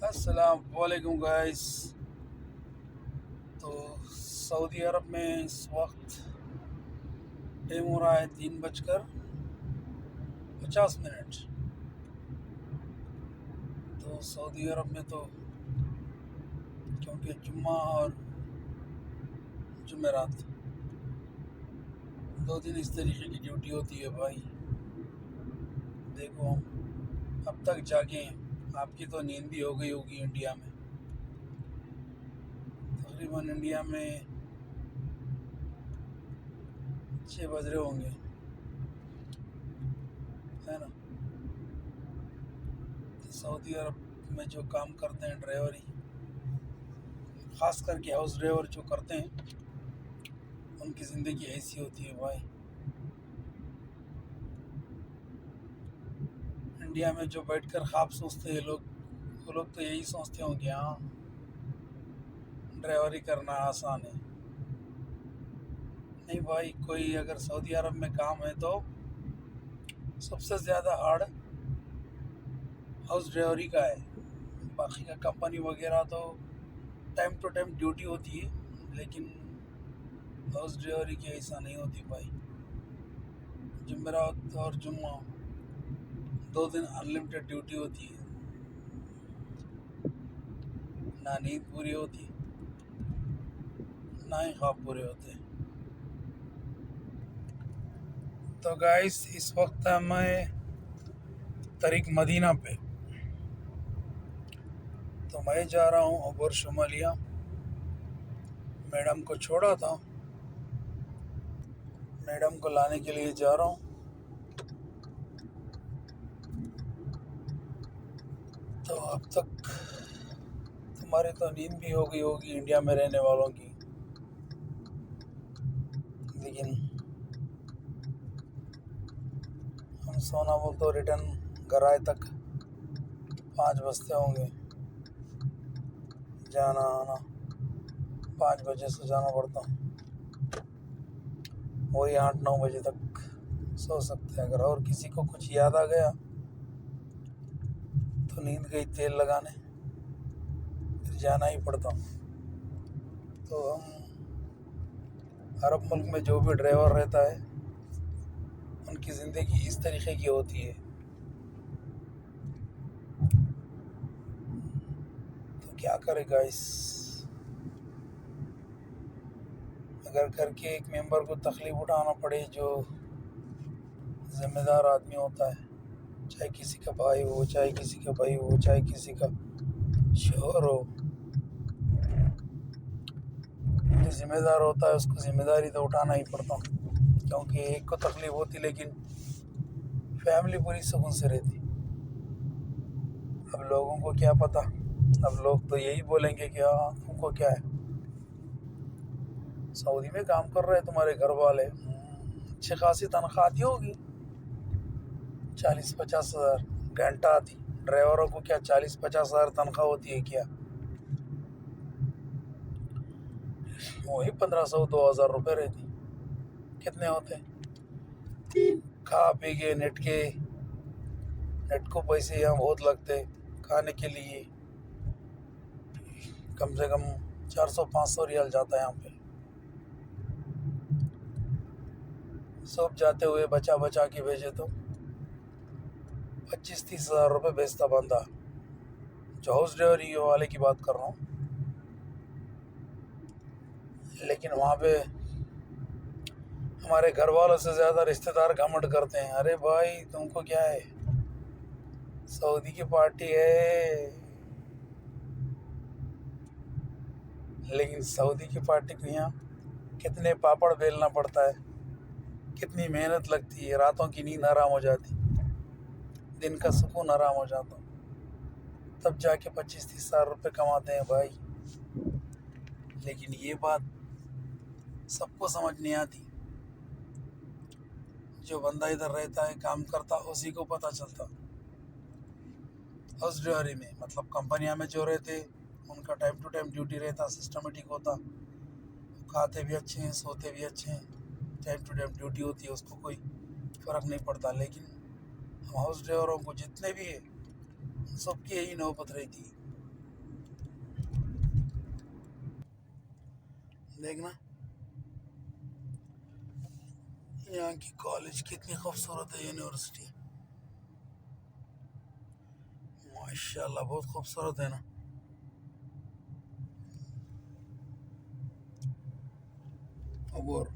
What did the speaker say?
अस्सलाम वालेकुम गाइस। तो सऊदी अरब में इस वक्त टाइम हो रहा है 3:50। तो सऊदी अरब में तो क्योंकि जुम्मा और जुमेरात 2 दिन इस तरीके की ड्यूटी होती है भाई। देखो हम अब तक जागे हैं, आपकी तो नींद भी हो गई होगी। इंडिया में तकरीबन इंडिया में 6 बज रहे होंगे, है ना। तो सऊदी अरब में जो काम करते हैं ड्राइवरी, ख़ास करके हाउस ड्राइवर जो करते हैं, उनकी ज़िंदगी ऐसी होती है भाई। इंडिया में जो बैठकर ख्वाब सोचते हैं लोग, वो लोग तो यही सोचते होंगे हाँ ड्राइवरी करना आसान है। नहीं भाई, कोई अगर सऊदी अरब में काम है तो सबसे ज़्यादा हार्ड हाउस ड्राइवरी का है। बाकी का कंपनी वगैरह तो टाइम टू टाइम ड्यूटी होती है, लेकिन हाउस ड्राइवरी की ऐसा नहीं होती भाई। जुमेरात और जुम्मा 2 दिन अनलिमिटेड ड्यूटी होती है, ना नींद पूरी होती ना ही ख्वाब पूरे होते। तो गाइस, इस वक्त मैं तरीक मदीना पे, तो मैं जा रहा हूँ अबूर शुमालिया। मैडम को छोड़ा था, मैडम को लाने के लिए जा रहा हूँ। तो अब तक तुम्हारी तो नींद भी हो गई होगी इंडिया में रहने वालों की, लेकिन हम सोना बोल तो रिटर्न घर आए तक 5 बजते होंगे। जाना आना 5 बजे से जाना पड़ता, वही 8-9 बजे तक सो सकते हैं। अगर और किसी को कुछ याद आ गया तो नींद गई तेल लगाने, फिर जाना ही पड़ता। तो हम अरब मुल्क में जो भी ड्राइवर रहता है, उनकी ज़िंदगी इस तरीके की होती है। तो क्या करेगा इस, अगर घर के एक मेंबर को तकलीफ़ उठाना पड़े, जो ज़िम्मेदार आदमी होता है, चाहे किसी का भाई हो, चाहे किसी का भाई हो, चाहे किसी का शोहर हो, जो ज़िम्मेदार होता है उसको ज़िम्मेदारी तो उठाना ही पड़ता। क्योंकि एक को तकलीफ़ होती लेकिन फैमिली पूरी सुकून से रहती। अब लोगों को क्या पता, अब लोग तो यही बोलेंगे कि हाँ तुमको क्या है, सऊदी में काम कर रहे हैं तुम्हारे घर वाले, अच्छी खासी तनख्वाह आती होगी, 40-50 हज़ार घंटा आती। ड्राइवरों को क्या 40-50 हज़ार तनख्वाह होती है क्या? वही 1500-2000 रुपये रहती। कितने होते? खा पी के नेट को पैसे यहाँ बहुत लगते खाने के लिए। कम से कम 400-500 रियाल जाता है यहाँ पे, सब जाते हुए बचा बचा के भेजे तो 25-30 हज़ार रुपये बेचता बंदा, जो हाउस ड्राइवरी वाले की बात कर रहा हूँ। लेकिन वहाँ पे हमारे घर वालों से ज़्यादा रिश्तेदार घमंड करते हैं, अरे भाई तुमको क्या है, सऊदी की पार्टी है। लेकिन सऊदी की पार्टी को यहाँ कितने पापड़ बेलना पड़ता है, कितनी मेहनत लगती है, रातों की नींद हराम हो जाती, दिन का सुकून हराम हो जाता, तब जाके 25-30 हज़ार रुपये कमाते हैं भाई। लेकिन ये बात सबको समझ नहीं आती। जो बंदा इधर रहता है काम करता, उसी को पता चलता। हाउस ड्राइवरी में मतलब कंपनियां में जो रहते, उनका टाइम टू टाइम ड्यूटी रहता, सिस्टमेटिक होता, खाते भी अच्छे हैं, सोते भी अच्छे हैं, टाइम टू टाइम ड्यूटी होती है, उसको कोई फ़र्क नहीं पड़ता। लेकिन हम हाउस ड्राइवरों को जितने भी है, सबकी यही नौबत रहती है। देखना यहाँ की कॉलेज कितनी खूबसूरत है, यूनिवर्सिटी माशाल्लाह बहुत खूबसूरत है ना। अब और